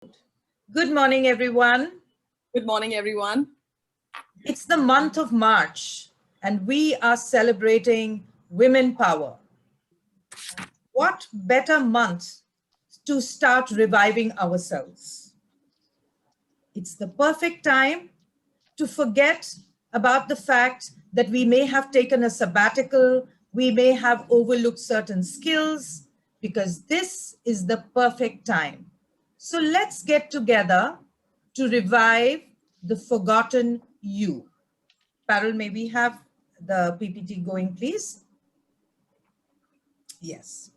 Good morning, everyone. Good morning, everyone. It's the month of March, and we are celebrating women power. What better month to start reviving ourselves? It's the perfect time to forget about the fact that we may have taken a sabbatical, we may have overlooked certain skills, because this is the perfect time. So let's get together to revive the forgotten you. Parul, may we have the PPT going, please? Yes.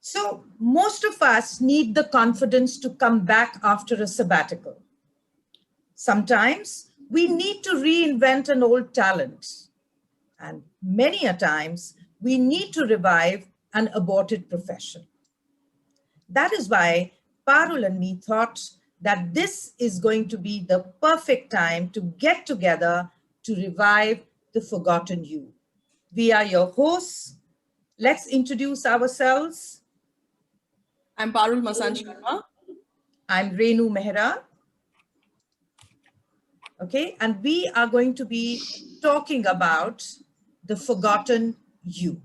So most of us need the confidence to come back after a sabbatical. Sometimes we need to reinvent an old talent. And many a times we need to revive an aborted profession. That is why Parul and me thought that this is going to be the perfect time to get together to revive the forgotten you. We are your hosts. Let's introduce ourselves. I'm Parul Masan Sharma. I'm Renu Mehra. Okay, and we are going to be talking about the forgotten you.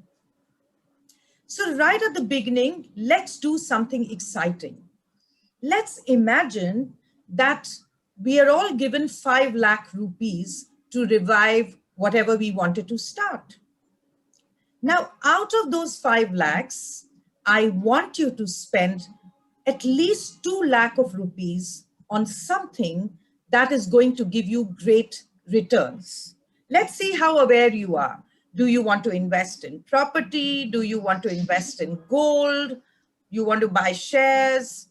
So right at the beginning, let's do something exciting. Let's imagine that we are all given 5 lakh rupees to revive whatever we wanted to start. Now, out of those 5 lakhs, I want you to spend at least 2 lakh of rupees on something that is going to give you great returns. Let's see how aware you are. Do you want to invest in property? Do you want to invest in gold? You want to buy shares?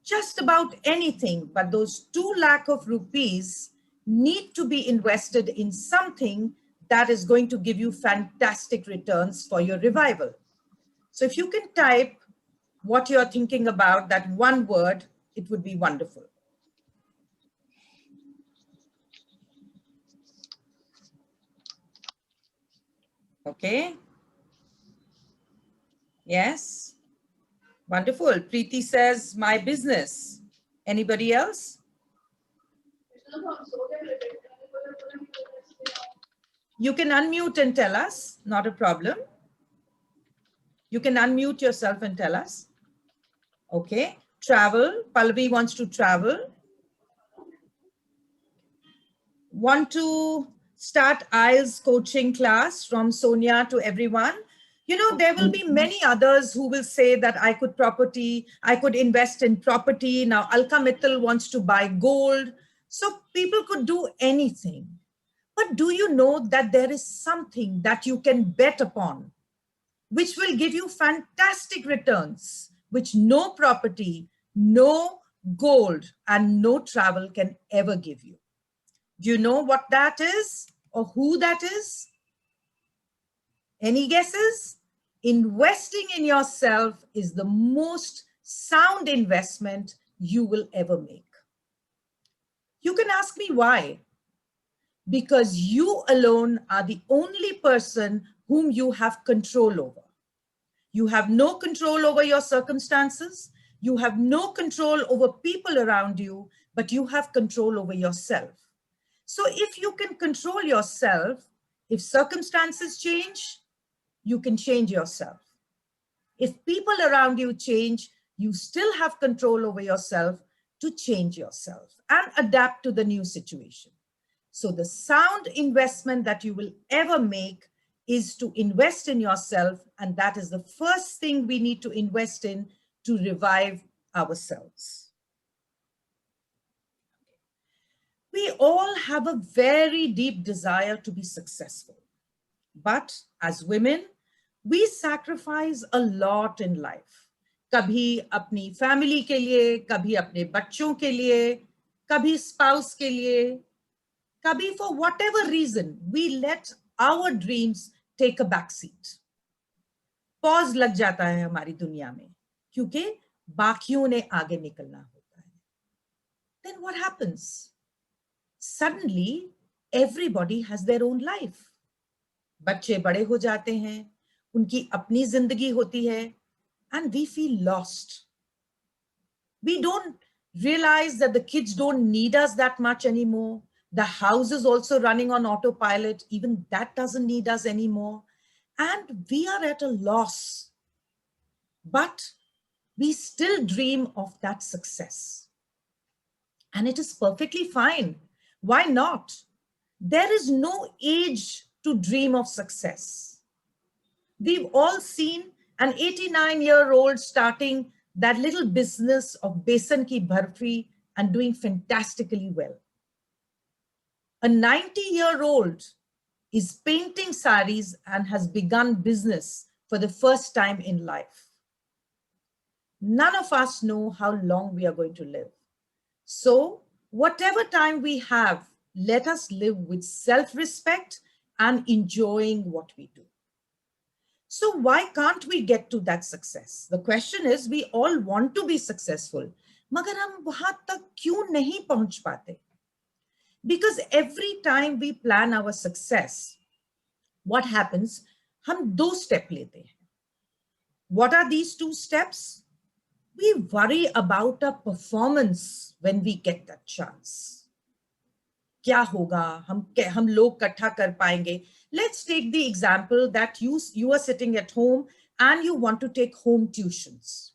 Just about anything, but those 2 lakh of rupees need to be invested in something that is going to give you fantastic returns for your revival. So if you can type what you're thinking about, that one word, it would be wonderful. Okay. Yes. Wonderful. Preeti says, my business. Anybody else? You can unmute and tell us, not a problem. You can unmute yourself and tell us. Okay. Travel. Pallavi wants to travel. Want to start IELTS coaching class from Sonia to everyone. You know, there will be many others who will say that I could invest in property. Now, Alka Mittal wants to buy gold. So people could do anything. But do you know that there is something that you can bet upon, which will give you fantastic returns, which no property, no gold, and no travel can ever give you? Do you know what that is or who that is? Any guesses? Investing in yourself is the most sound investment you will ever make. You can ask me why. Because you alone are the only person whom you have control over. You have no control over your circumstances. You have no control over people around you, but you have control over yourself. So if you can control yourself, if circumstances change, you can change yourself. If people around you change, you still have control over yourself to change yourself and adapt to the new situation. So the sound investment that you will ever make is to invest in yourself. And that is the first thing we need to invest in to revive ourselves. We all have a very deep desire to be successful. But as women, we sacrifice a lot in life. कभी अपनी family के लिए, कभी अपने बच्चों के लिए, कभी spouse के लिए, कभी for whatever reason, we let our dreams take a backseat. Pause लग जाता है हमारी दुनिया में, क्योंकि बाकियों ने आगे निकलना होता है. Then what happens? Suddenly, everybody has their own life. बच्चे बड़े हो जाते हैं, उनकी अपनी जिंदगी होती है, and we feel lost. We don't realize that the kids don't need us that much anymore. The house is also running on autopilot. Even that doesn't need us anymore. And we are at a loss. But we still dream of that success. And it is perfectly fine. Why not? There is no age to dream of success. We've all seen an 89-year-old starting that little business of besan ki barfi and doing fantastically well. A 90-year-old is painting saris and has begun business for the first time in life. None of us know how long we are going to live. So whatever time we have, let us live with self-respect and enjoying what we do. So why can't we get to that success? The question is, we all want to be successful, मगर हम वहां तक क्यों नहीं पहुंच पाते? Because every time we plan our success, what happens? हम 2 steps लेते हैं. What are these 2 steps? We worry about our performance when we get that chance. क्या होगा? हम लोग इकट्ठा कर पाएंगे? Let's take the example that you are sitting at home and you want to take home tuitions.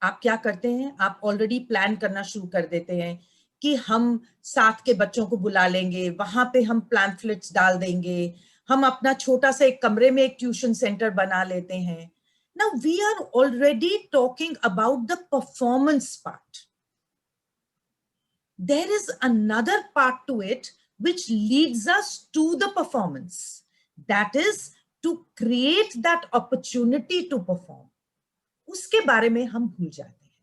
आप क्या करते हैं? आप already plan करना शुरू कर देते हैं कि हम साथ के बच्चों को बुला लेंगे, वहां पे हम pamphlets डाल देंगे, हम अपना छोटा सा एक कमरे में एक ट्यूशन सेंटर बना लेते हैं. Now we are already talking about the performance part. There is another part to it which leads us to the performance. That is to create that opportunity to perform. उसके बारे में हम भूल जाते हैं.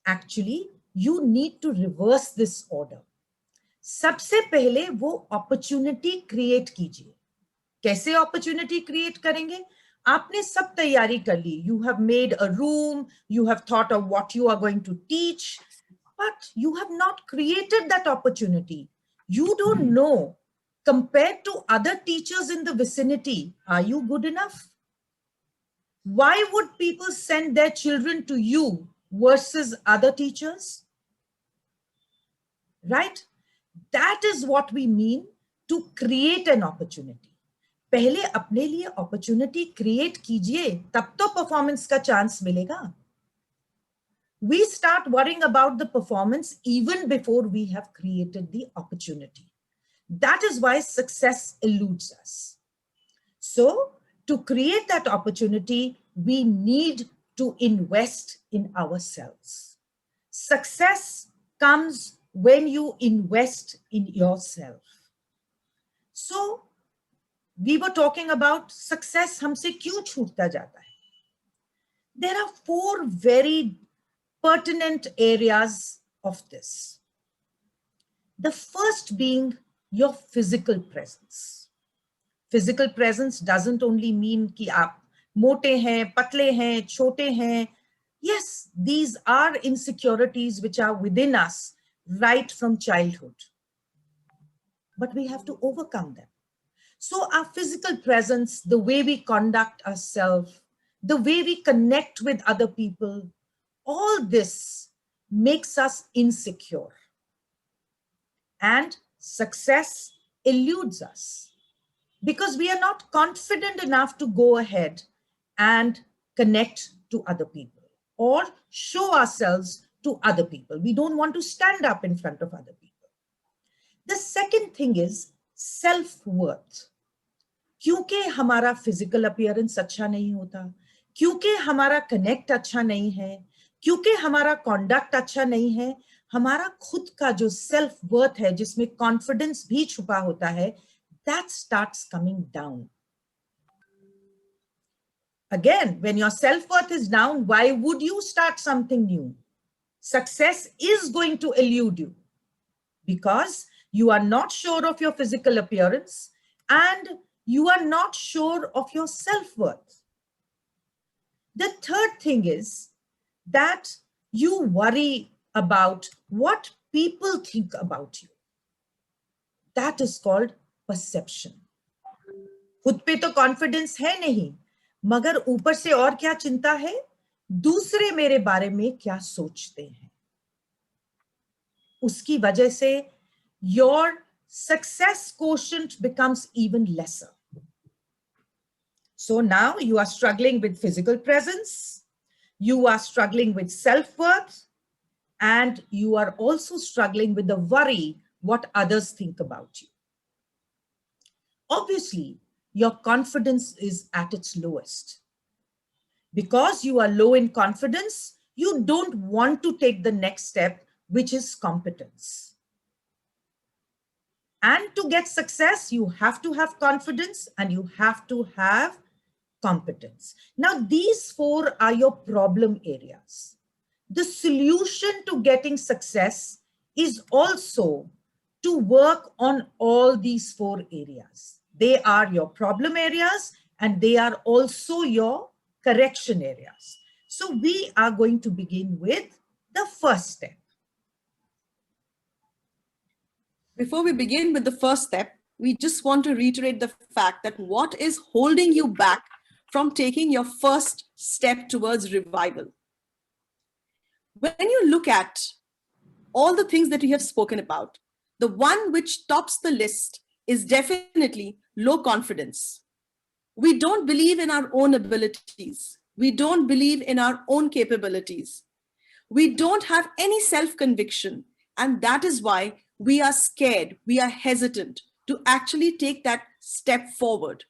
Actually, you need to reverse this order. सबसे पहले वो opportunity create कीजिए. कैसे opportunity create करेंगे? आपने सब तैयारी कर ली. You have made a room, you have thought of what you are going to teach, but you have not created that opportunity. You don't know, compared to other teachers in the vicinity, are you good enough? Why would people send their children to you versus other teachers? Right? That is what we mean to create an opportunity. पहले अपने लिए opportunity create कीजिए, तब तो performance का chance मिलेगा. We start worrying about the performance even before we have created the opportunity. That is why success eludes us. So, to create that opportunity, we need to invest in ourselves. Success comes when you invest in yourself. So, we were talking about success हमसे क्यों छूटता जाता है? There are 4 very pertinent areas of this. The first being your physical presence. Physical presence doesn't only mean कि आप मोटे हैं, पतले हैं, छोटे हैं. Yes, these are insecurities which are within us right from childhood. But we have to overcome them. So our physical presence, the way we conduct ourselves, the way we connect with other people, all this makes us insecure. And success eludes us because we are not confident enough to go ahead and connect to other people or show ourselves to other people. We don't want to stand up in front of other people. The second thing is self-worth. क्योंकि हमारा physical appearance अच्छा नहीं होता, क्योंकि हमारा connect अच्छा नहीं है, क्योंकि हमारा conduct अच्छा नहीं है, हमारा खुद का जो self-worth है, जिसमें confidence भी छुपा होता है, that starts coming down. Again, when your self-worth is down, why would you start something new? Success is going to elude you because you are not sure of your physical appearance and you are not sure of your self-worth. The third thing is that you worry about what people think about you. That is called perception. खुद पे तो confidence है नहीं, मगर ऊपर से और क्या चिंता है? दूसरे मेरे बारे में क्या सोचते हैं? uski wajah se your success quotient becomes even lesser. So now you are struggling with physical presence, you are struggling with self-worth, and you are also struggling with the worry what others think about you. Obviously, your confidence is at its lowest. Because you are low in confidence, you don't want to take the next step, which is competence. And to get success, you have to have confidence and you have to have competence. Now, these four are your problem areas. The solution to getting success is also to work on all these four areas. They are your problem areas and they are also your correction areas. So we are going to begin with the first step. Before we begin with the first step, we just want to reiterate the fact that what is holding you back from taking your first step towards revival? When you look at all the things that we have spoken about, the one which tops the list is definitely low confidence. We don't believe in our own abilities. We don't believe in our own capabilities. We don't have any self-conviction. And that is why we are scared, we are hesitant to actually take that step forward.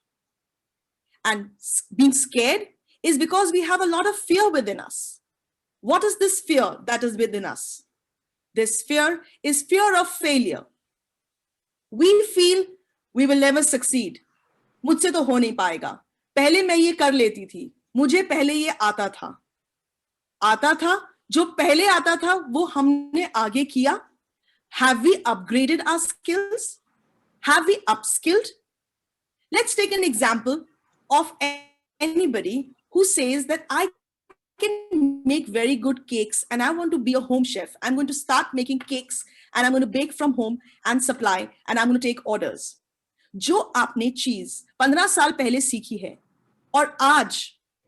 And being scared is because we have a lot of fear within us. What is this fear that is within us? This fear is fear of failure. We feel we will never succeed. मुझसे तो हो नहीं पाएगा. पहले मैं ये कर लेती थी. मुझे पहले ये आता था. आता था, जो पहले आता था, वो हमने आगे किया. Have we upgraded our skills? Have we upskilled? Let's take an example of anybody who says that I can make very good cakes and I want to be a home chef. I'm going to start making cakes and I'm going to bake from home and supply and I'm going to take orders. जो आपने चीज 15 साल पहले सीखी है और आज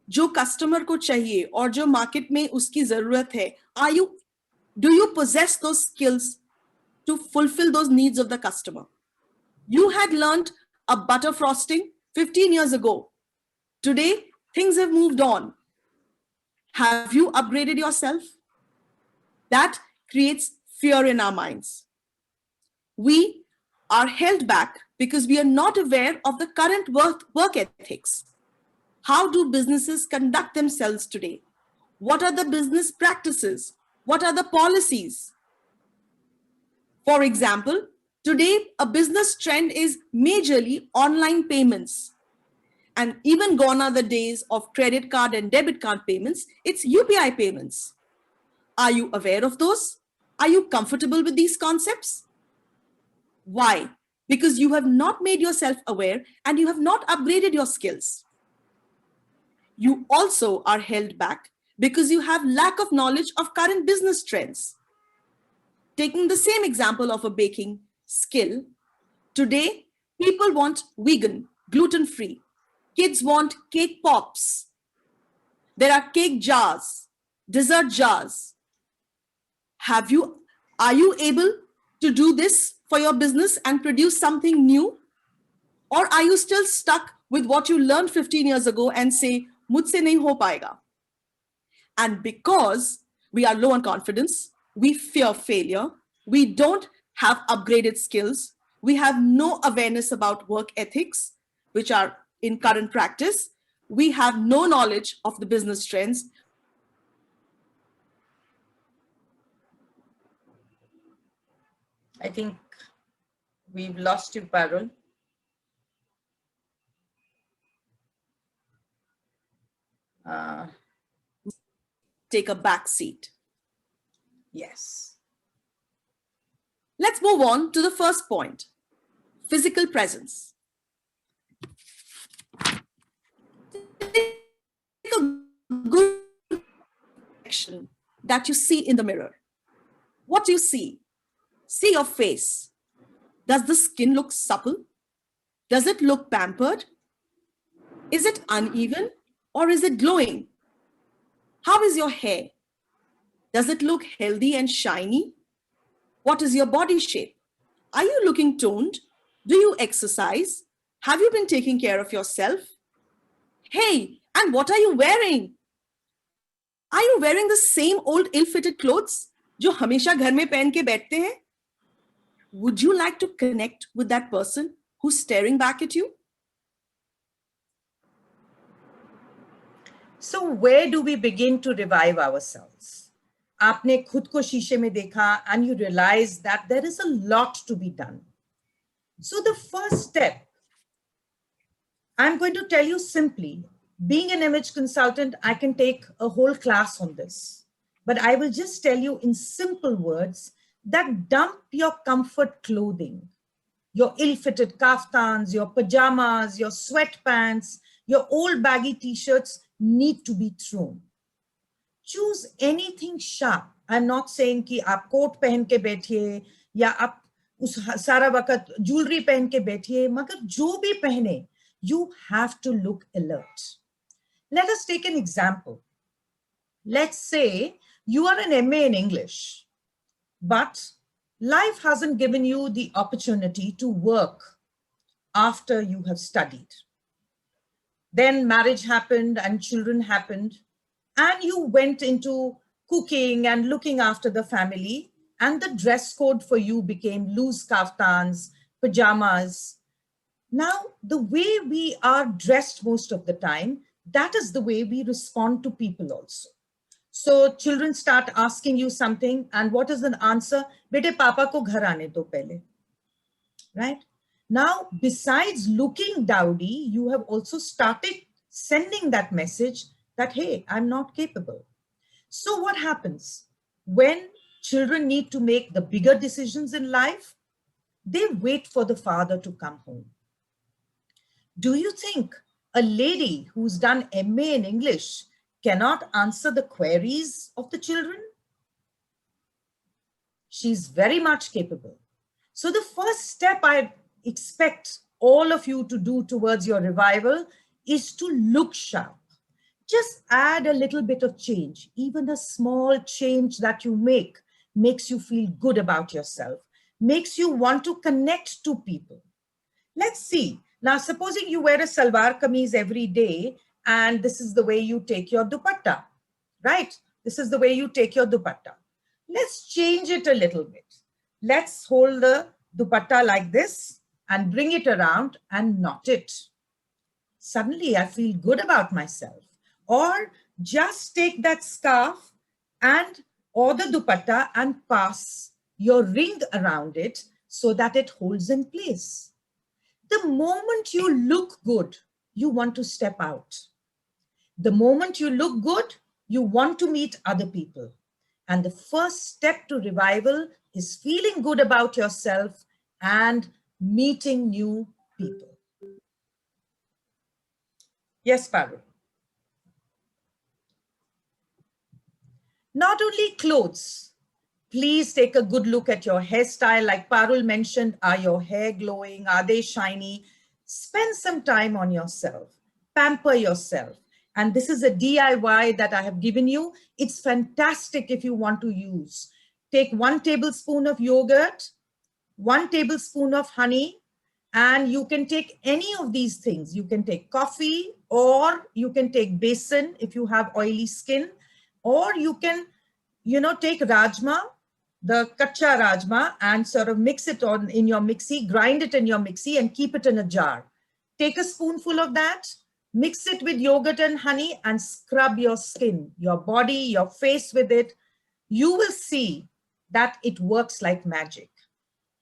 जो कस्टमर को चाहिए और जो मार्केट में उसकी जरूरत है, do you possess those skills to fulfill those needs of the customer? You had learned a butter frosting 15 years ago. Today, things have moved on. Have you upgraded yourself? That creates fear in our minds. We are held back because we are not aware of the current work ethics. How do businesses conduct themselves today? What are the business practices? What are the policies? For example, today a business trend is majorly online payments. And even gone are the days of credit card and debit card payments, it's UPI payments. Are you aware of those? Are you comfortable with these concepts? Why? Because you have not made yourself aware and you have not upgraded your skills. You also are held back because you have lack of knowledge of current business trends. Taking the same example of a baking skill, today people want vegan, gluten-free. Kids want cake pops. There are cake jars, dessert jars. Are you able to do this for your business and produce something new? Or are you still stuck with what you learned 15 years ago and say, mujhse nahi ho paega? And because we are low on confidence, we fear failure, we don't have upgraded skills, we have no awareness about work ethics, which are in current practice, we have no knowledge of the business trends. I think we've lost you, Parul. Take a back seat. Yes. Let's move on to the first point, physical presence. Take a good reflection that you see in the mirror. What do you see? See your face. Does the skin look supple? Does it look pampered? Is it uneven or is it glowing? How is your hair? Does it look healthy and shiny? What is your body shape? Are you looking toned? Do you exercise? Have you been taking care of yourself? Hey, and what are you wearing? Are you wearing the same old ill-fitted clothes जो हमेशा घर में पहन के बैठते हैं? Would you like to connect with that person who's staring back at you? So where do we begin to revive ourselves? आपने खुद को शीशे में देखा and you realize that there is a lot to be done. So the first step, I'm going to tell you simply, being an image consultant, I can take a whole class on this, but I will just tell you in simple words that dump your comfort clothing, your ill-fitted kaftans, your pajamas, your sweatpants, your old baggy t-shirts need to be thrown. Choose anything sharp. I'm not saying कि आप coat पहन के बैठिए या आप उस सारा वक्त ज्वेलरी पहन के बैठिए, मगर जो भी पहने, you have to look alert. Let us take an example. Let's say you are an MA in English, but life hasn't given you the opportunity to work after you have studied. Then marriage happened and children happened, and you went into cooking and looking after the family, and the dress code for you became loose kaftans, pajamas. Now, the way we are dressed most of the time, that is the way we respond to people also. So children start asking you something, and what is an answer? Bete papa ko ghar aane do pehle. Right? Now, besides looking dowdy, you have also started sending that message that, hey, I'm not capable. So what happens? When children need to make the bigger decisions in life, they wait for the father to come home. Do you think a lady who's done MA in English cannot answer the queries of the children? She's very much capable. So the first step I expect all of you to do towards your revival is to look sharp. Just add a little bit of change. Even a small change that you make makes you feel good about yourself, makes you want to connect to people. Let's see. Now, supposing you wear a salwar kameez every day, and this is the way you take your dupatta, right? This is the way you take your dupatta. Let's change it a little bit. Let's hold the dupatta like this and bring it around and knot it. Suddenly, I feel good about myself. Or just take that scarf and or the dupatta and pass your ring around it so that it holds in place. The moment you look good, you want to step out. The moment you look good, you want to meet other people. And the first step to revival is feeling good about yourself and meeting new people. Yes, Parul. Not only clothes, please take a good look at your hairstyle. Like Parul mentioned, are your hair glowing? Are they shiny? Spend some time on yourself. Pamper yourself. And this is a DIY that I have given you. It's fantastic if you want to use. Take 1 tablespoon of yogurt, 1 tablespoon of honey, and you can take any of these things. You can take coffee, or you can take besan if you have oily skin, or you can, take rajma, the kacha rajma, and sort of mix it in your mixie, grind it in your mixie and keep it in a jar. Take a spoonful of that, mix it with yogurt and honey and scrub your skin, your body, your face with it. You will see that it works like magic.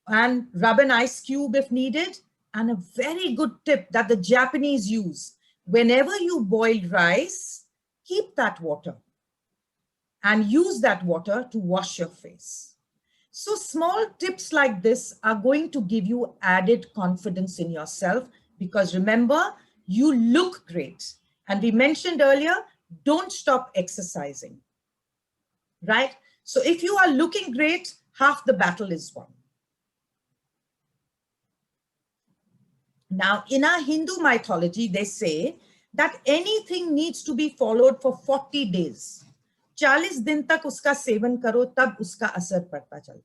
And rub an ice cube if needed. And a very good tip that the Japanese use, whenever you boil rice, keep that water and use that water to wash your face. So small tips like this are going to give you added confidence in yourself, because remember, you look great. And we mentioned earlier, don't stop exercising, right? So if you are looking great, half the battle is won. Now, in our Hindu mythology, they say that anything needs to be followed for 40 days. 40 दिन तक उसका seven करो, तब उसका असर पड़ता चलता है.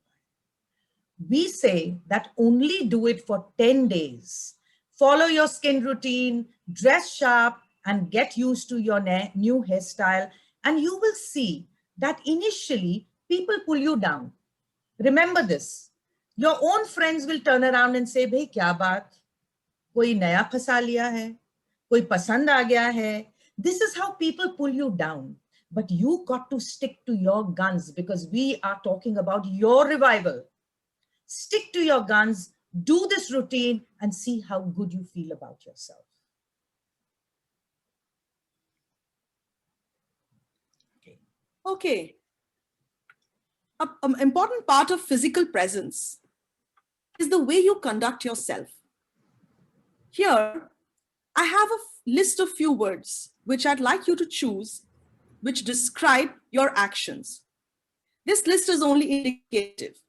We say that only do it for 10 days. Follow your skin routine, dress sharp, and get used to your new hairstyle. And you will see that initially people pull you down. Remember this. Your own friends will turn around and say, "Bhai, kya baat? कोई नया फंसा लिया है, कोई पसंद आ गया है." This is how people pull you down. But you got to stick to your guns because we are talking about your revival. Stick to your guns, do this routine, and see how good you feel about yourself. Okay. An important part of physical presence is the way you conduct yourself. Here, I have a list of few words which I'd like you to choose, which describe your actions. This list is only indicative.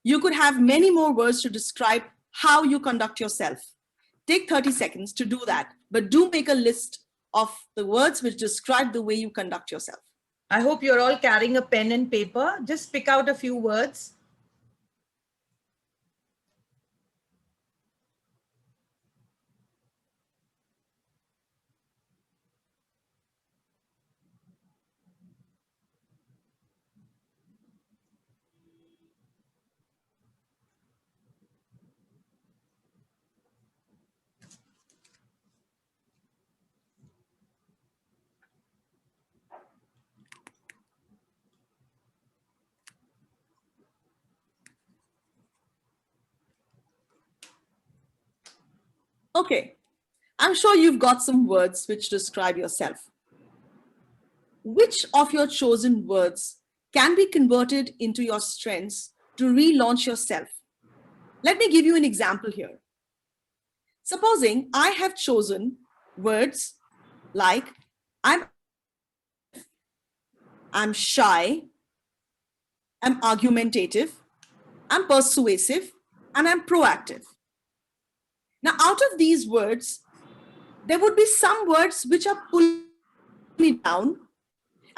You could have many more words to describe how you conduct yourself. Take 30 seconds to do that, but do make a list of the words which describe the way you conduct yourself. I hope you're all carrying a pen and paper. Just pick out a few words. Okay, I'm sure you've got some words which describe yourself. Which of your chosen words can be converted into your strengths to relaunch yourself? Let me give you an example here. Supposing I have chosen words like I'm shy, I'm argumentative, I'm persuasive, and I'm proactive. Now, out of these words, there would be some words which are pulling me down,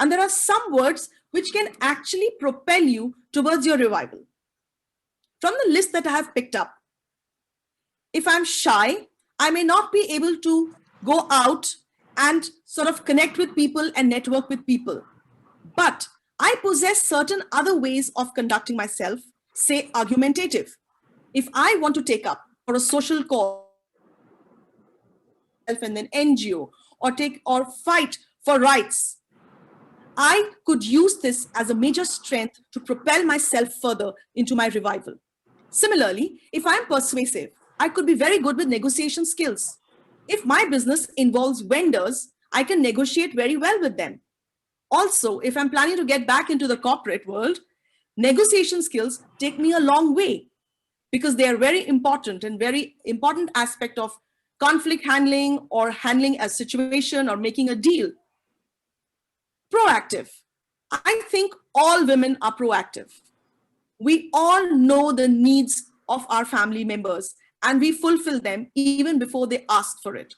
and there are some words which can actually propel you towards your revival. From the list that I have picked up, if I'm shy, I may not be able to go out and sort of connect with people and network with people. But I possess certain other ways of conducting myself, say argumentative. If I want to take up for a social cause and then NGO or fight for rights, I could use this as a major strength to propel myself further into my revival. Similarly, if I'm persuasive, I could be very good with negotiation skills. If my business involves vendors, I can negotiate very well with them. Also, if I'm planning to get back into the corporate world, negotiation skills take me a long way because they are very important and very important aspect of conflict handling or handling a situation or making a deal. Proactive. I think all women are proactive. We all know the needs of our family members and we fulfill them even before they ask for it.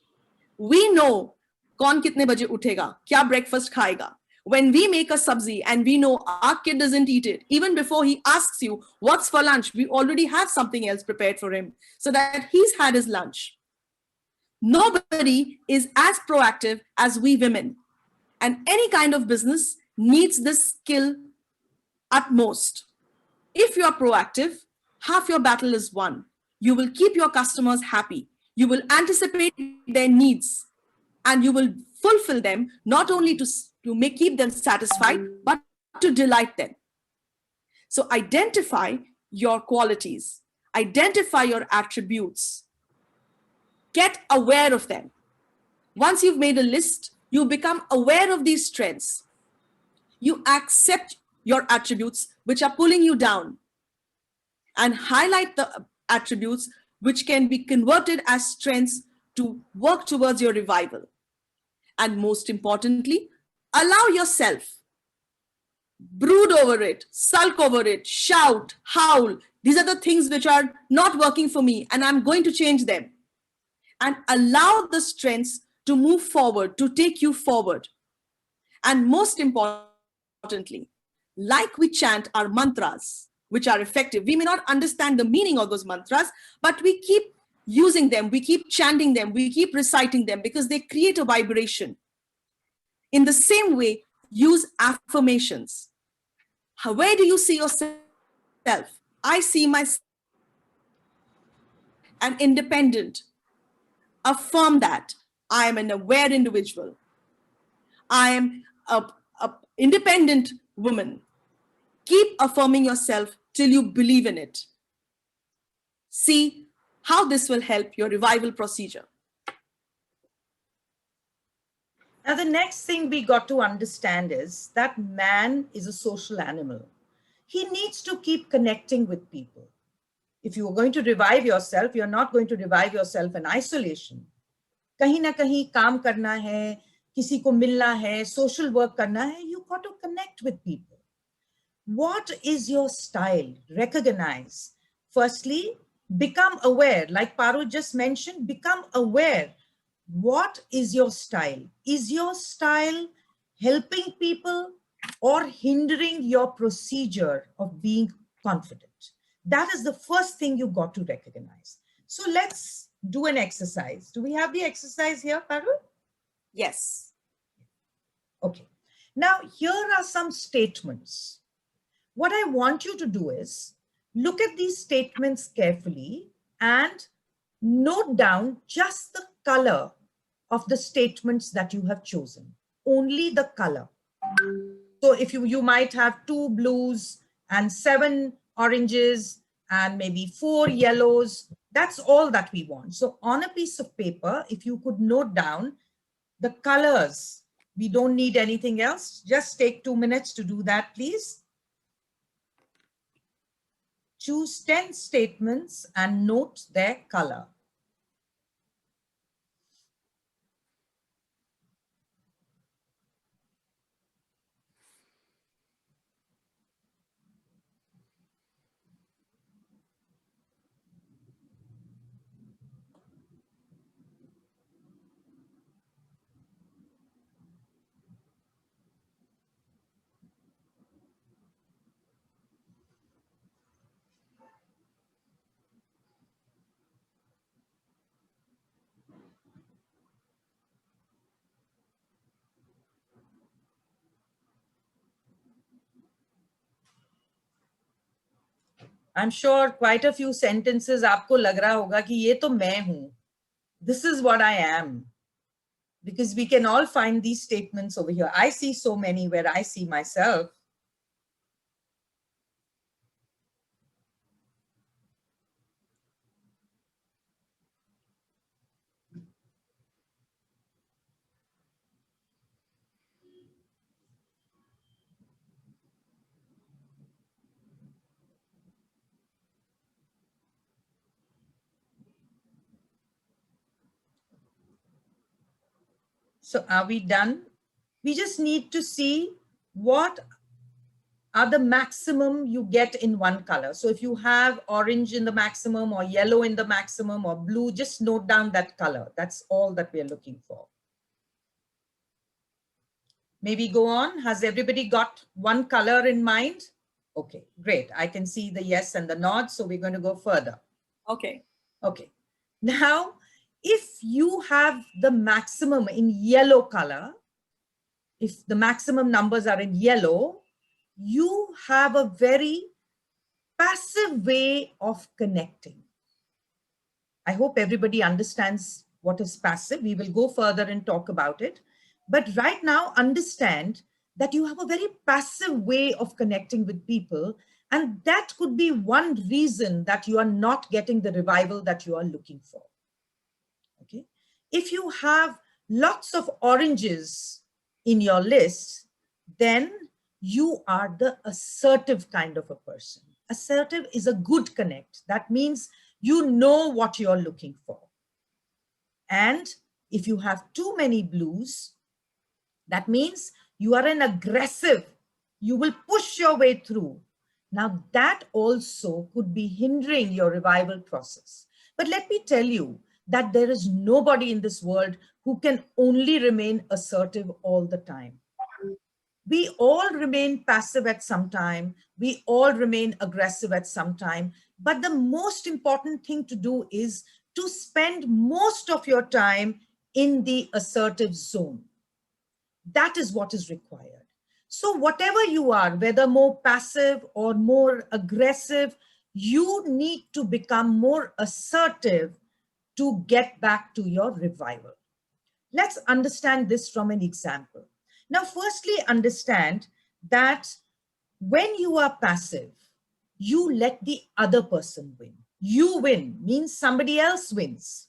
We know kaun kitne baje uthega, kya breakfast khayega. When we make a sabzi and we know our kid doesn't eat it, even before he asks you what's for lunch, we already have something else prepared for him so that he's had his lunch. Nobody is as proactive as we women. And any kind of business needs this skill at most. If you're proactive, half your battle is won. You will keep your customers happy. You will anticipate their needs and you will fulfill them not only to keep them satisfied, but to delight them. So identify your qualities, identify your attributes, get aware of them. Once you've made a list, you become aware of these strengths. You accept your attributes which are pulling you down and highlight the attributes which can be converted as strengths to work towards your revival. And most importantly, allow yourself, brood over it, sulk over it, shout, howl. These are the things which are not working for me and I'm going to change them. And allow the strengths to move forward, to take you forward. And most importantly, like we chant our mantras, which are effective. We may not understand the meaning of those mantras, but we keep using them, we keep chanting them, we keep reciting them because they create a vibration. In the same way, use affirmations. Where do you see yourself? I see myself an independent. Affirm that I am an aware individual. I am a independent woman. Keep affirming yourself till you believe in it. See how this will help your revival procedure. Now, the next thing we got to understand is that man is a social animal. He needs to keep connecting with people. If you are going to revive yourself, you're not going to revive yourself in isolation. कहीं ना कहीं काम करना है, किसी को मिलना है, social work करना है, you got to connect with people. What is your style? Recognize. Firstly, become aware. Like Paru just mentioned, become aware. What is your style? Is your style helping people or hindering your procedure of being confident? That is the first thing you got to recognize. So let's do an exercise. Do we have the exercise here, Parul? Yes. Okay. Now, here are some statements. What I want you to do is look at these statements carefully and note down just the color of the statements that you have chosen. Only the color. So if you might have 2 blues and 7 oranges and maybe 4 yellows, that's all that we want. So on a piece of paper, if you could note down the colors, we don't need anything else. Just take 2 minutes to do that, please. Choose 10 statements and note their color. I'm sure quite a few sentences आपको लग रहा होगा कि ये तो मैं हूँ. This is what I am. Because we can all find these statements over here. I see so many where I see myself. So are we done? We just need to see what are the maximum you get in one color. So if you have orange in the maximum or yellow in the maximum or blue, just note down that color. That's all that we're looking for. Maybe go on. Has everybody got one color in mind? Okay, great. I can see the yes and the nod. So we're going to go further. Okay. Okay. Now, if you have the maximum in yellow color, if the maximum numbers are in yellow, you have a very passive way of connecting. I hope everybody understands what is passive. We will go further and talk about it. But right now, understand that you have a very passive way of connecting with people. And that could be one reason that you are not getting the revival that you are looking for. Okay. If you have lots of oranges in your list, then you are the assertive kind of a person. Assertive is a good connect. That means you know what you're looking for. And if you have too many blues, that means you are an aggressive. You will push your way through. Now that also could be hindering your revival process. But let me tell you that there is nobody in this world who can only remain assertive all the time. We all remain passive at some time. We all remain aggressive at some time. But the most important thing to do is to spend most of your time in the assertive zone. That is what is required. So whatever you are, whether more passive or more aggressive, you need to become more assertive to get back to your revival. Let's understand this from an example. Now, firstly, understand that when you are passive, you let the other person win. You win means somebody else wins.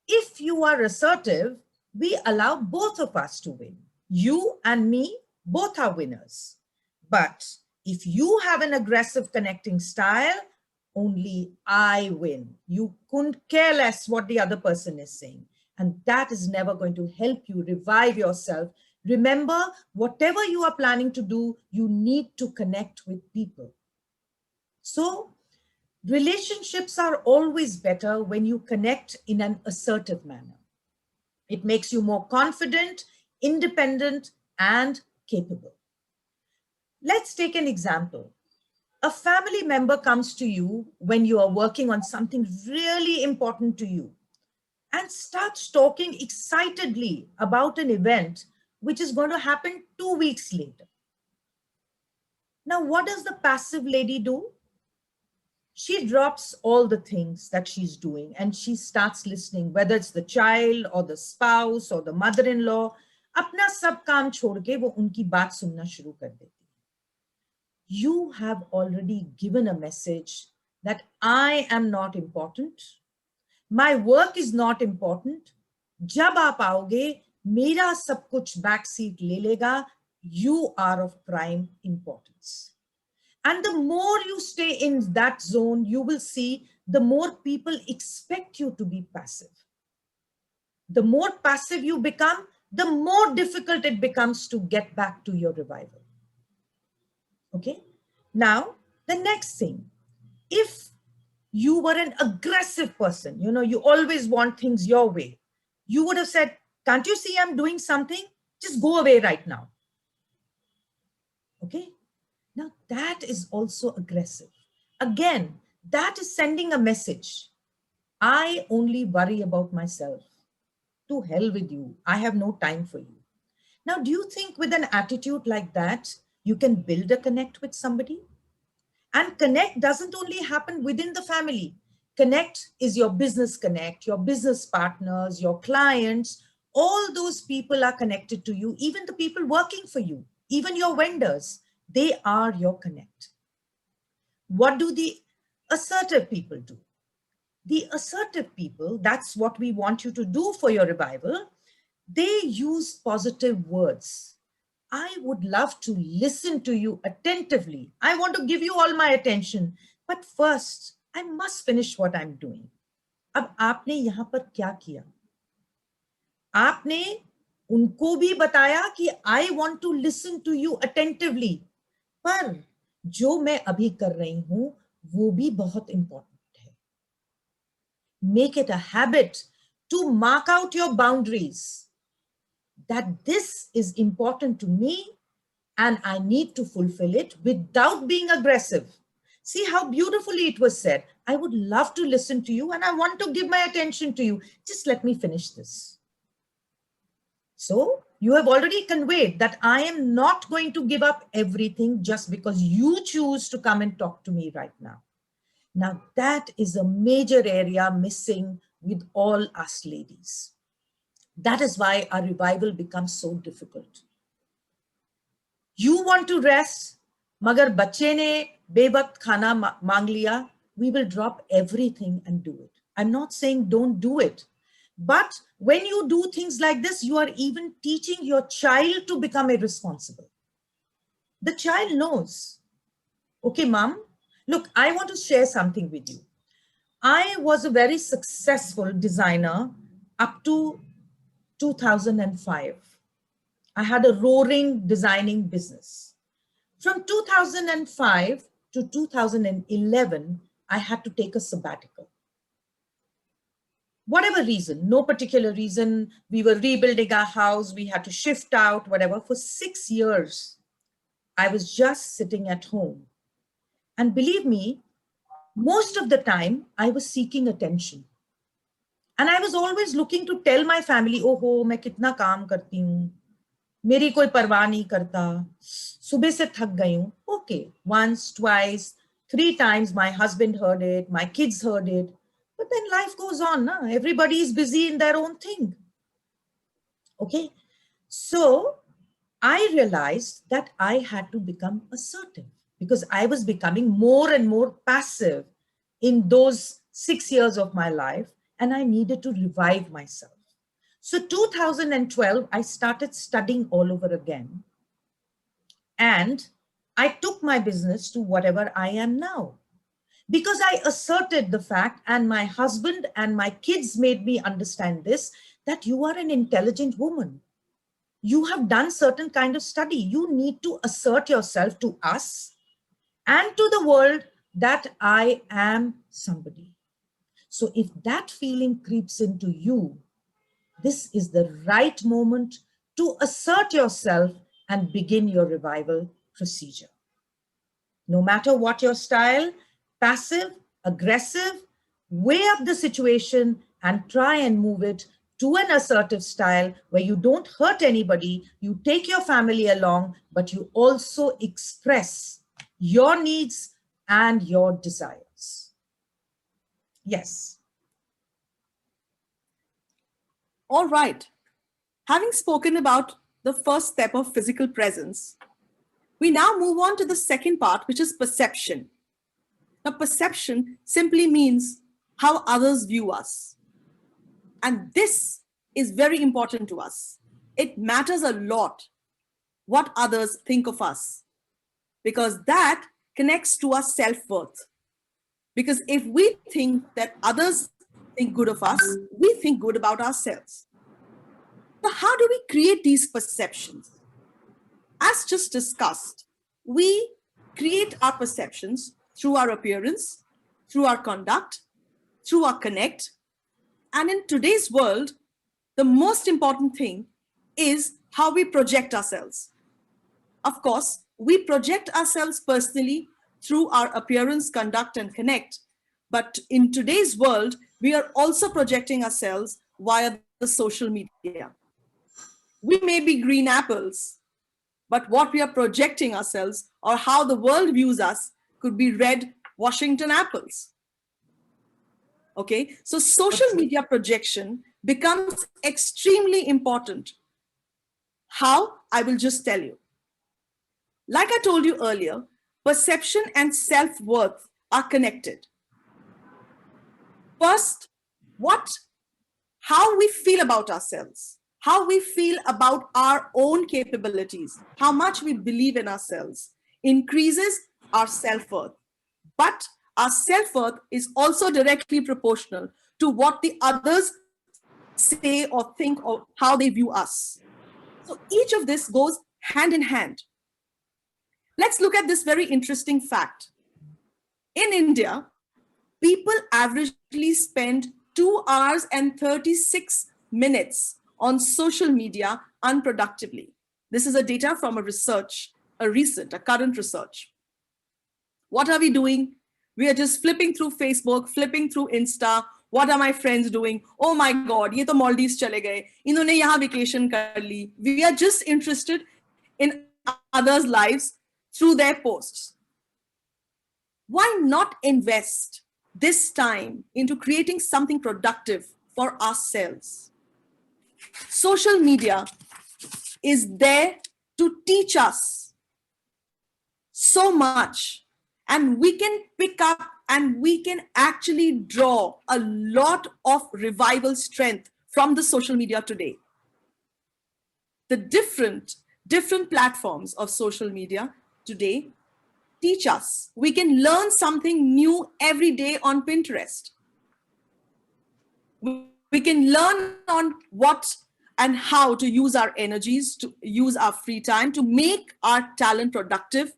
If you are assertive, we allow both of us to win. You and me, both are winners. But if you have an aggressive connecting style, only I win. You couldn't care less what the other person is saying. And that is never going to help you revive yourself. Remember, whatever you are planning to do, you need to connect with people. So relationships are always better when you connect in an assertive manner. It makes you more confident, independent, and capable. Let's take an example. A family member comes to you when you are working on something really important to you and starts talking excitedly about an event which is going to happen 2 weeks later. Now, what does the passive lady do? She drops all the things that she's doing and she starts listening, whether it's the child or the spouse or the mother-in-law. अपना सब काम छोड़ के वो उनकी बात सुनना शुरू कर देती है. You have already given a message that I am not important. My work is not important. जब आप आओगे, मेरा सब कुछ बैक सीट ले लेगा. You are of prime importance. And the more you stay in that zone, you will see the more people expect you to be passive. The more passive you become, the more difficult it becomes to get back to your revival. Okay? Now, the next thing, if you were an aggressive person, you always want things your way, you would have said, can't you see I'm doing something? Just go away right now. Okay? Now, that is also aggressive. Again, that is sending a message. I only worry about myself. To hell with you. I have no time for you. Now, do you think with an attitude like that, you can build a connect with somebody? And connect doesn't only happen within the family. Connect is your business connect, your business partners, your clients. All those people are connected to you, even the people working for you, even your vendors. They are your connect. What do the assertive people do? The assertive people, that's what we want you to do for your revival. They use positive words. I would love to listen to you attentively. I want to give you all my attention. But first, I must finish what I'm doing. अब आपने यहाँ पर क्या किया? आपने उनको भी बताया कि I want to listen to you attentively. पर जो मैं अभी कर रही हूँ, वो भी बहुत important है. Make it a habit to mark out your boundaries. That this is important to me and I need to fulfill it without being aggressive. See how beautifully it was said. I would love to listen to you and I want to give my attention to you. Just let me finish this. So you have already conveyed that I am not going to give up everything just because you choose to come and talk to me right now. Now that is a major area missing with all us ladies. That is why our revival becomes so difficult. You want to rest, magar bachche ne bevakt khana mang liya, we will drop everything and do it. I'm not saying don't do it. But when you do things like this, you are even teaching your child to become irresponsible. The child knows, okay, mom, look, I want to share something with you. I was a very successful designer up to 2005. I had a roaring designing business. From 2005 to 2011, I had to take a sabbatical. whatever reason, no particular reason, we were rebuilding our house, we had to shift out, whatever. For 6 years, I was just sitting at home. And believe me, most of the time, I was seeking attention. And I was always looking to tell my family, oh ho, मैं कितना काम करती हूँ, मेरी कोई परवाह नहीं करता, सुबह से थक गई हूँ. Okay, once, twice, 3 times my husband heard it, my kids heard it. But then life goes on. Na? Everybody is busy in their own thing. Okay. So I realized that I had to become assertive because I was becoming more and more passive in those 6 years of my life, and I needed to revive myself. So 2012, I started studying all over again. And I took my business to whatever I am now. Because I asserted the fact, and my husband and my kids made me understand this, that you are an intelligent woman. You have done certain kind of study. You need to assert yourself to us and to the world that I am somebody. So if that feeling creeps into you, this is the right moment to assert yourself and begin your revival procedure. No matter what your style, passive, aggressive, weigh up the situation and try and move it to an assertive style where you don't hurt anybody, you take your family along, but you also express your needs and your desires. Yes. All right. Having spoken about the first step of physical presence, we now move on to the second part, which is perception. Now, perception simply means how others view us. And this is very important to us. It matters a lot what others think of us, because that connects to our self-worth. Because if we think that others think good of us, we think good about ourselves. So how do we create these perceptions? As just discussed, we create our perceptions through our appearance, through our conduct, through our connect. And in today's world, the most important thing is how we project ourselves. Of course, we project ourselves personally through our appearance, conduct, and connect. But in today's world, we are also projecting ourselves via the social media. We may be green apples, but what we are projecting ourselves or how the world views us could be red Washington apples. Okay, so social media projection becomes extremely important. How? I will just tell you. Like I told you earlier, perception and self-worth are connected. First, how we feel about ourselves, how we feel about our own capabilities, how much we believe in ourselves increases our self-worth. But our self-worth is also directly proportional to what the others say or think or how they view us. So each of this goes hand in hand. Let's look at this very interesting fact. In India, people averagely spend 2 hours and 36 minutes on social media unproductively. This is a data from a current research. What are we doing? We are just flipping through Facebook, flipping through Insta. What are my friends doing? Oh my God, ये तो Maldives चले गए. इन्होंने यहाँ vacation कर ली. We are just interested in others' lives through their posts. Why not invest this time into creating something productive for ourselves? Social media is there to teach us so much, and we can pick up and we can actually draw a lot of revival strength from the social media today. The different platforms of social media today teach us. We can learn something new every day on Pinterest. We can learn on what and how to use our energies, to use our free time, to make our talent productive.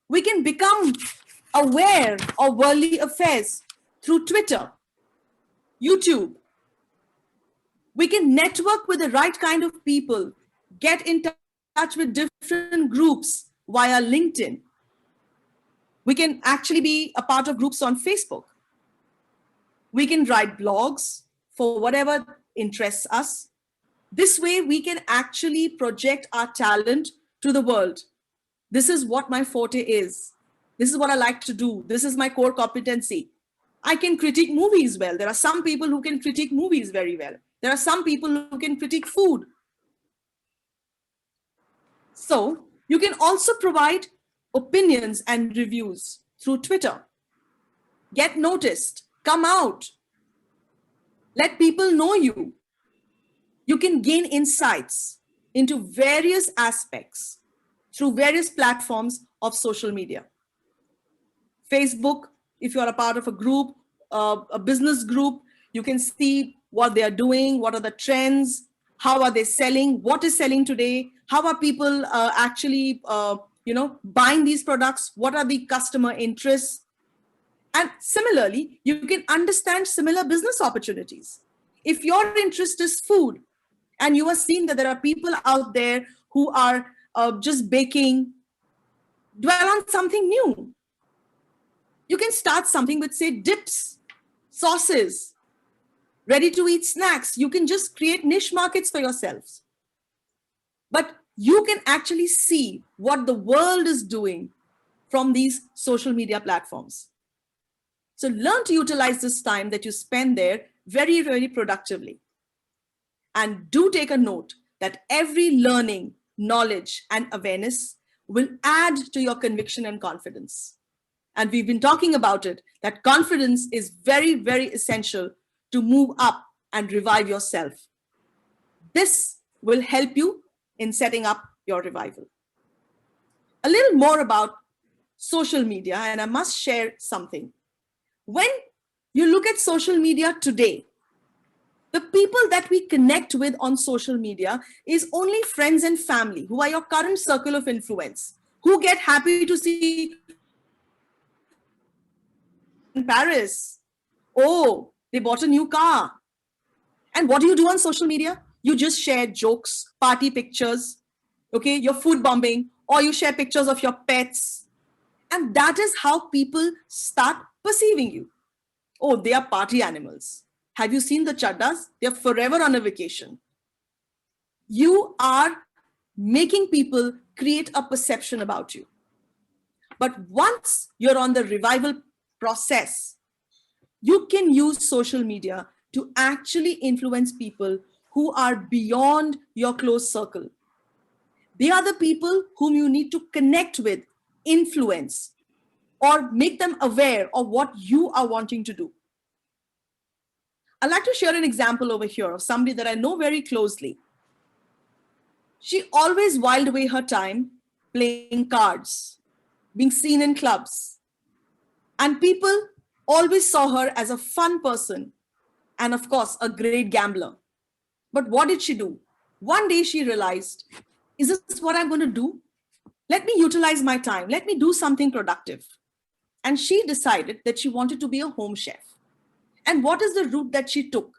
We can become aware of worldly affairs through Twitter, YouTube, We can network with the right kind of people, get in touch with different groups via LinkedIn. We can actually be a part of groups on Facebook. We can write blogs for whatever interests us. This way, we can actually project our talent to the world. This is what my forte is. This is what I like to do. This is my core competency. I can critique movies well. There are some people who can critique movies very well. There are some people who can critique food. So you can also provide opinions and reviews through Twitter. Get noticed, come out, let people know you. You can gain insights into various aspects through various platforms of social media. Facebook, if you're a part of a group, a business group, you can see what they are doing, what are the trends, how are they selling, what is selling today, how are people actually buying these products, what are the customer interests. And similarly, you can understand similar business opportunities. If your interest is food and you are seeing that there are people out there who are just baking, dwell on something new. You can start something with, say, dips, sauces, ready to eat snacks. You can just create niche markets for yourselves. But you can actually see what the world is doing from these social media platforms. So learn to utilize this time that you spend there very, very productively. And do take a note that every learning, knowledge, and awareness will add to your conviction and confidence. And we've been talking about it, that confidence is very, very essential to move up and revive yourself. This will help you in setting up your revival. A little more about social media, and I must share something. When you look at social media today, the people that we connect with on social media is only friends and family who are your current circle of influence, who get happy to see in Paris. Oh, they bought a new car. And what do you do on social media? You just share jokes, party pictures, okay, your food bombing, or you share pictures of your pets. And that is how people start perceiving you. Oh, they are party animals. Have you seen the chaddas? They're forever on a vacation. You are making people create a perception about you. But once you're on the revival process, you can use social media to actually influence people who are beyond your close circle. They are the people whom you need to connect with, influence, or make them aware of what you are wanting to do. I'd like to share an example over here of somebody that I know very closely. She always whiled away her time playing cards, being seen in clubs. And people always saw her as a fun person and, of course, a great gambler. But what did she do? One day she realized, is this what I'm going to do? Let me utilize my time. Let me do something productive. And she decided that she wanted to be a home chef. And what is the route that she took?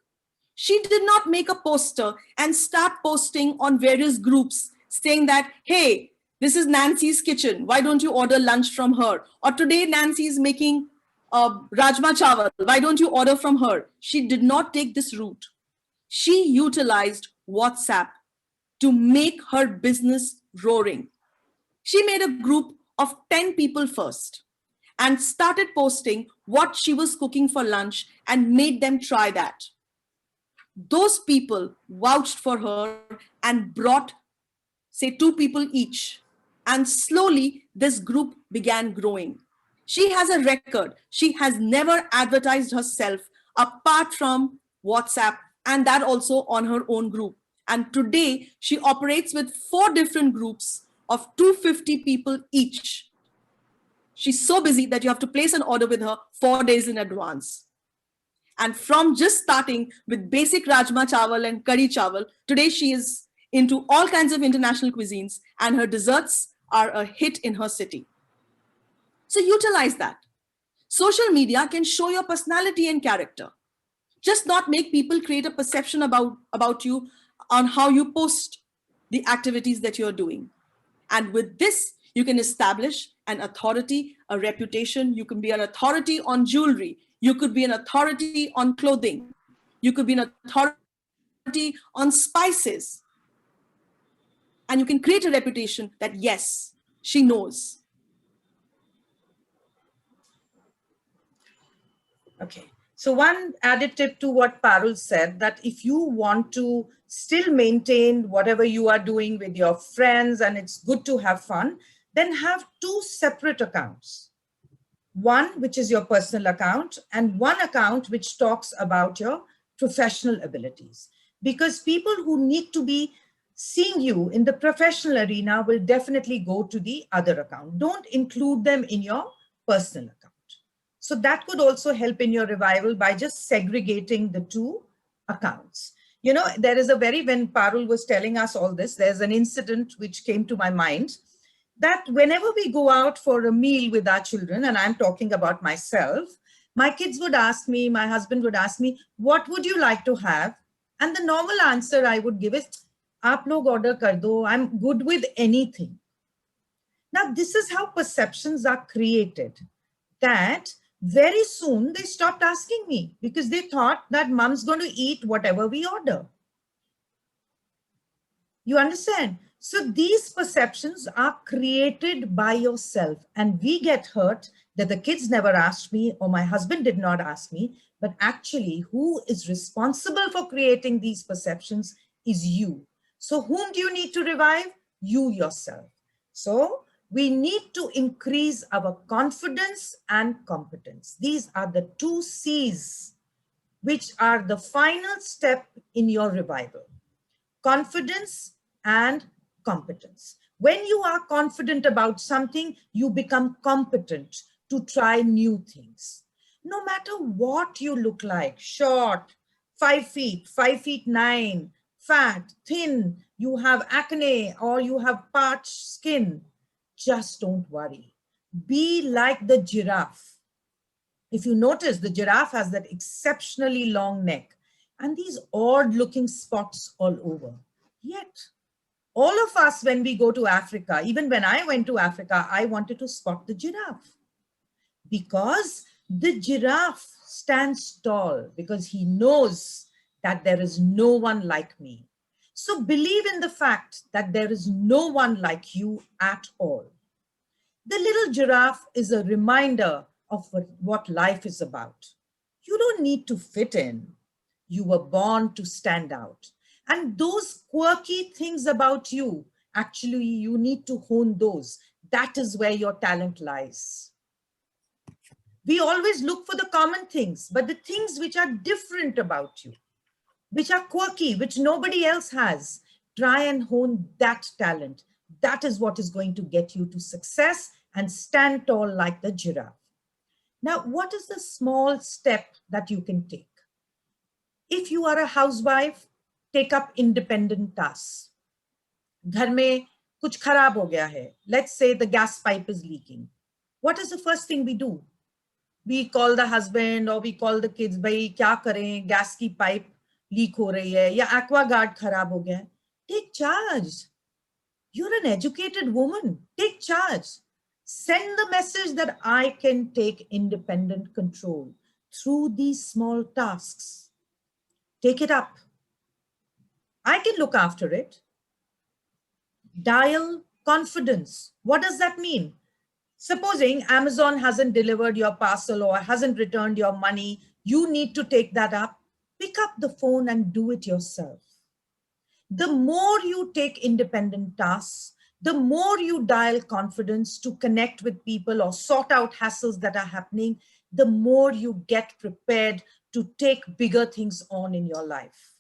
She did not make a poster and start posting on various groups saying that, hey, this is Nancy's kitchen. Why don't you order lunch from her? Or today Nancy is making rajma chawal. Why don't you order from her? She did not take this route. She utilized WhatsApp to make her business roaring. She made a group of 10 people first and started posting what she was cooking for lunch and made them try that. Those people vouched for her and brought, say, 2 people each. And slowly this group began growing. She has a record. She has never advertised herself apart from WhatsApp, and that also on her own group. And today she operates with 4 different groups of 250 people each. She's so busy that you have to place an order with her 4 days in advance. And from just starting with basic rajma chawal and curry chawal, today she is into all kinds of international cuisines, and her desserts are a hit in her city. So utilize that. Social media can show your personality and character. Just not make people create a perception about you on how you post the activities that you're doing. And with this, you can establish an authority, a reputation. You can be an authority on jewelry. You could be an authority on clothing. You could be an authority on spices. And you can create a reputation that, yes, she knows. Okay. So one added tip to what Parul said, that if you want to still maintain whatever you are doing with your friends and it's good to have fun, then have two separate accounts. One, which is your personal account, and one account which talks about your professional abilities. Because people who need to be seeing you in the professional arena will definitely go to the other account. Don't include them in your personal account. So that could also help in your revival by just segregating the two accounts. You know, there is when Parul was telling us all this, there's an incident which came to my mind, that whenever we go out for a meal with our children, and I'm talking about myself, my kids would ask me, my husband would ask me, what would you like to have? And the normal answer I would give is, aap log order kar do, I'm good with anything. Now, this is how perceptions are created, that very soon they stopped asking me because they thought that mom's going to eat whatever we order. You understand? So these perceptions are created by yourself, and we get hurt that the kids never asked me or my husband did not ask me, but actually who is responsible for creating these perceptions is you. So whom do you need to revive? You yourself. So we need to increase our confidence and competence. These are the two C's, which are the final step in your revival. Confidence and competence. When you are confident about something, you become competent to try new things. No matter what you look like, short, 5 feet, 5'9", fat, thin, you have acne or you have parched skin, just don't worry. Be like the giraffe. If you notice, the giraffe has that exceptionally long neck and these odd looking spots all over. Yet, all of us, when we go to Africa, even when I went to Africa, I wanted to spot the giraffe because the giraffe stands tall because he knows that there is no one like me. So believe in the fact that there is no one like you at all. The little giraffe is a reminder of what life is about. You don't need to fit in. You were born to stand out. And those quirky things about you, actually, you need to hone those. That is where your talent lies. We always look for the common things, but the things which are different about you, which are quirky, which nobody else has, try and hone that talent. That is what is going to get you to success and stand tall like the giraffe. Now, what is the small step that you can take? If you are a housewife, take up independent tasks. घर में कुछ खराब हो गया है. Let's say the gas pipe is leaking. What is the first thing we do? We call the husband or we call the kids, भाई क्या करें, gas की pipe leak हो रही है या aquaguard खराब हो गया है. Take charge. You're an educated woman. Take charge. Send the message that I can take independent control through these small tasks. Take it up. I can look after it. Dial confidence. What does that mean? Supposing Amazon hasn't delivered your parcel or hasn't returned your money, you need to take that up. Pick up the phone and do it yourself. The more you take independent tasks, the more you dial confidence to connect with people or sort out hassles that are happening, the more you get prepared to take bigger things on in your life.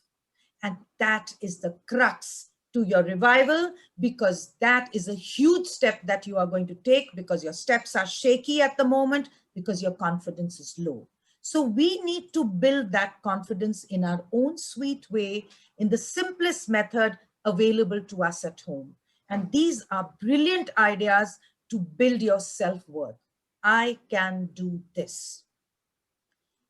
And that is the crux to your revival, because that is a huge step that you are going to take because your steps are shaky at the moment because your confidence is low. So we need to build that confidence in our own sweet way, in the simplest method available to us at home. And these are brilliant ideas to build your self-worth. I can do this.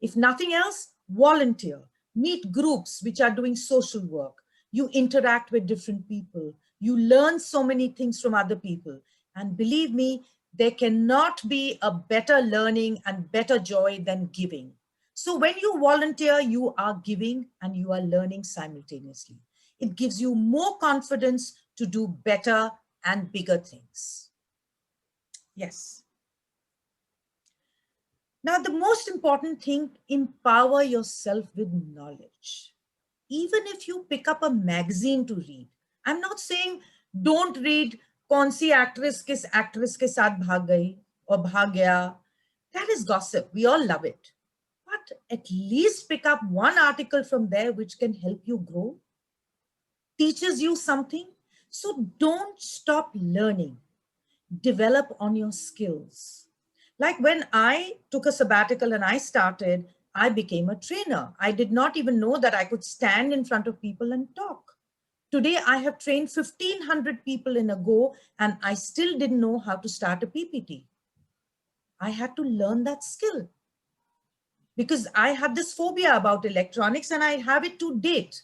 If nothing else, volunteer, meet groups which are doing social work. You interact with different people. You learn so many things from other people. And believe me, there cannot be a better learning and better joy than giving. So when you volunteer, you are giving and you are learning simultaneously. It gives you more confidence to do better and bigger things. Yes. Now, the most important thing, empower yourself with knowledge. Even if you pick up a magazine to read, I'm not saying don't read kaun si actress kis ke saath bhag gayi or bhag gaya. That is gossip. We all love it. But at least pick up one article from there which can help you grow, teaches you something. So don't stop learning. Develop on your skills. Like when I took a sabbatical and I started, I became a trainer. I did not even know that I could stand in front of people and talk. Today, I have trained 1,500 people in a go, and I still didn't know how to start a PPT. I had to learn that skill because I had this phobia about electronics and I have it to date.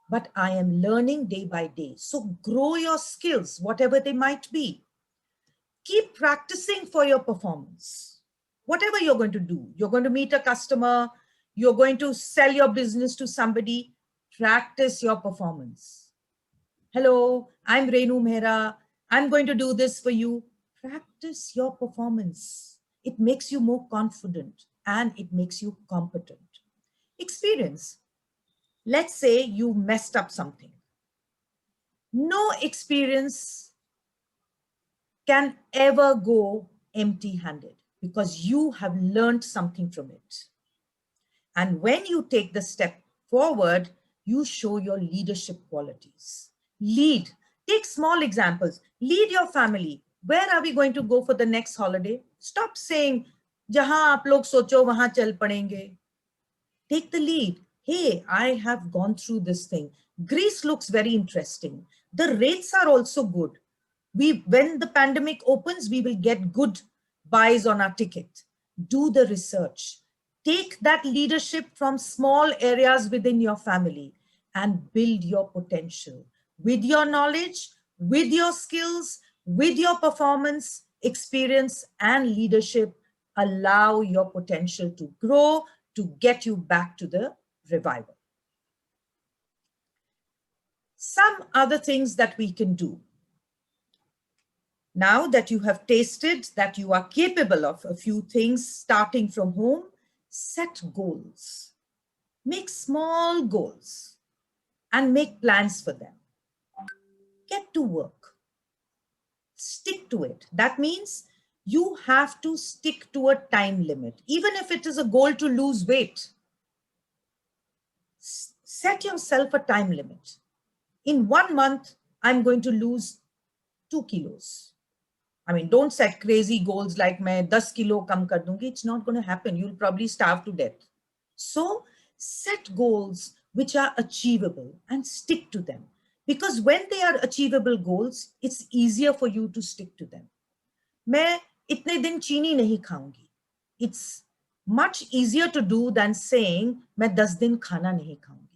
But I am learning day by day. So grow your skills, whatever they might be. Keep practicing for your performance. Whatever you're going to do, you're going to meet a customer, you're going to sell your business to somebody, practice your performance. Hello, I'm Renu Mehra. I'm going to do this for you. Practice your performance. It makes you more confident and it makes you competent. Experience. Let's say you messed up something. No experience can ever go empty-handed because you have learned something from it. And when you take the step forward, you show your leadership qualities. Lead. Take small examples. Lead your family. Where are we going to go for the next holiday? Stop saying, "Jahan aap log socho, wahan chal padenge." Take the lead. Hey, I have gone through this thing. Greece looks very interesting. The rates are also good. When the pandemic opens, we will get good buys on our ticket. Do the research. Take that leadership from small areas within your family and build your potential with your knowledge, with your skills, with your performance, experience, and leadership. Allow your potential to grow to get you back to the revival. Some other things that we can do. Now that you have tasted that you are capable of a few things starting from home, set goals. Make small goals and make plans for them. Get to work. Stick to it. That means you have to stick to a time limit. Even if it is a goal to lose weight, set yourself a time limit. In 1 month, I'm going to lose 2 kilos. I mean, don't set crazy goals like मैं 10 kilo kam kar dungi. It's not going to happen. You'll probably starve to death. So set goals which are achievable and stick to them. Because when they are achievable goals, it's easier for you to stick to them. मैं इतने दिन चीनी नहीं खाऊंगी. It's much easier to do than saying मैं 10 दिन खाना नहीं खाऊंगी.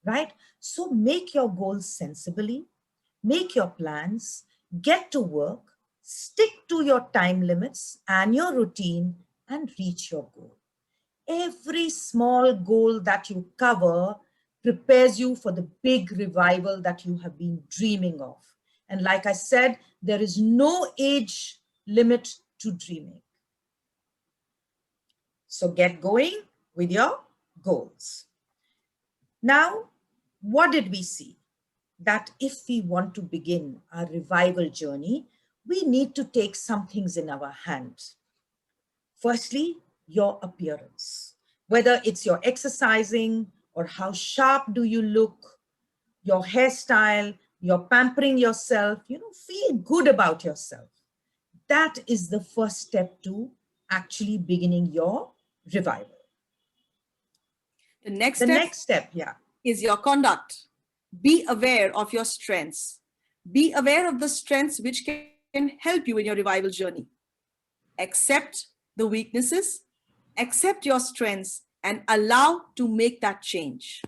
Right? So make your goals sensibly, make your plans, get to work, stick to your time limits and your routine and reach your goal. Every small goal that you cover prepares you for the big revival that you have been dreaming of. And like I said, there is no age limit to dreaming. So get going with your goals. Now, what did we see? That if we want to begin our revival journey, we need to take some things in our hands. Firstly, your appearance, whether it's your exercising or how sharp do you look, your hairstyle, you're pampering yourself, feel good about yourself. That is the first step to actually beginning your revival. The next step yeah, is your conduct. Be aware of your strengths. Be aware of the strengths which can help you in your revival journey. Accept the weaknesses, accept your strengths, and allow to make that change.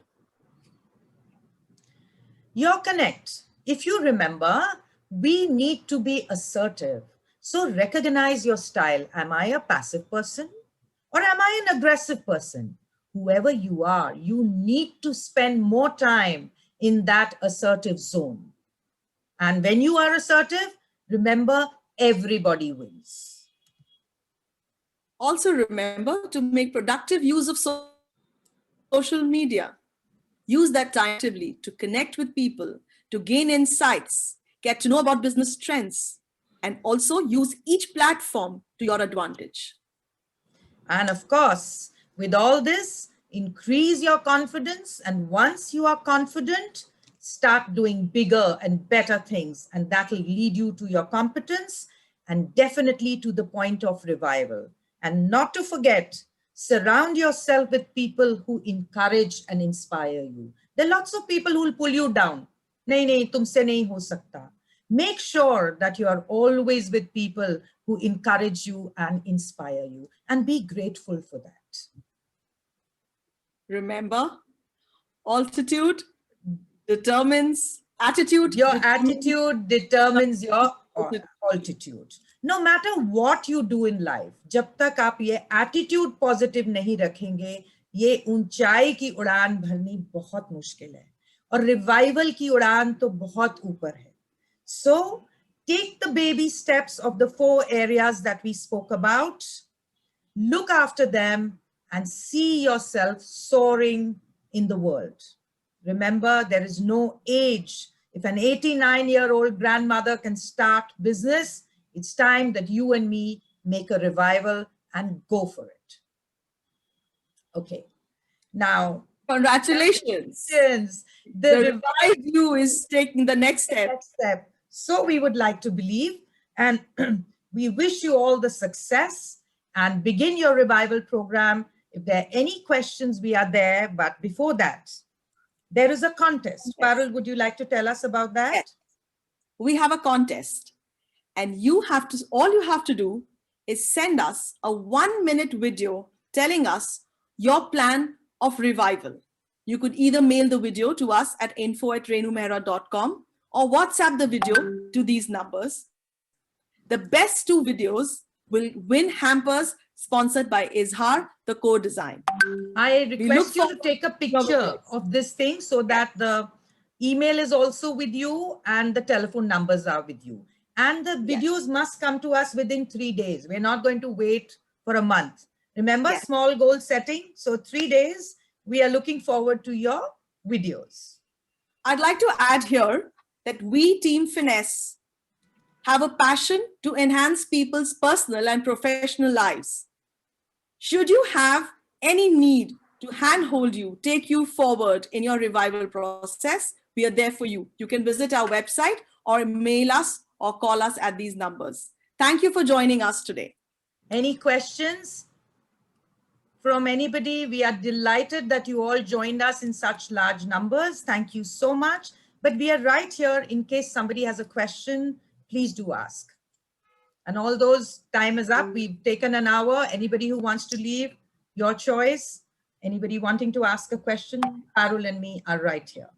You're correct. If you remember, we need to be assertive. So recognize your style. Am I a passive person or am I an aggressive person? Whoever you are, you need to spend more time in that assertive zone. And when you are assertive, remember, everybody wins. Also remember to make productive use of social media. Use that time actively to connect with people, to gain insights, get to know about business trends, and also use each platform to your advantage. And of course, with all this, increase your confidence. And once you are confident, start doing bigger and better things. And that will lead you to your competence and definitely to the point of revival. And not to forget, surround yourself with people who encourage and inspire you. There are lots of people who will pull you down. Nahi, nahi, tumse nahi ho sakta. Make sure that you are always with people who encourage you and inspire you, and be grateful for that. Remember, attitude determines Your attitude determines your altitude. No matter what you do in life, जब तक आप ये attitude positive नहीं रखेंगे, ये ऊंचाई की उड़ान भरनी बहुत मुश्किल है, और revival की उड़ान तो बहुत ऊपर है. So take the baby steps of the 4 areas that we spoke about, look after them, and see yourself soaring in the world. Remember, there is no age. If an 89-year-old grandmother can start business, it's time that you and me make a revival and go for it. Okay. Now, congratulations. The Revive You is taking the next step. So we would like to believe, and we wish you all the success, and begin your revival program. If there are any questions, we are there. But before that, there is a contest. Yes. Parul, would you like to tell us about that? Yes. We have a contest, and all you have to do is send us a 1-minute video telling us your plan of revival. You could either mail the video to us at info@renumehra.com or WhatsApp the video to these numbers. The best 2 videos will win hampers sponsored by Izhar, the co-design. I request you to take a picture of this thing so that the email is also with you and the telephone numbers are with you. And the videos must come to us within 3 days. We're not going to wait for a month. Remember, small goal setting. So 3 days, we are looking forward to your videos. I'd like to add here that we, Team Finesse, have a passion to enhance people's personal and professional lives. Should you have any need to handhold you, take you forward in your revival process, we are there for you. You can visit our website or mail us or call us at these numbers. Thank you for joining us today. Any questions from anybody? We are delighted that you all joined us in such large numbers. Thank you so much. But we are right here in case somebody has a question. Please do ask. And all those, time is up. We've taken an hour. Anybody who wants to leave, your choice. Anybody wanting to ask a question, Parul and me are right here.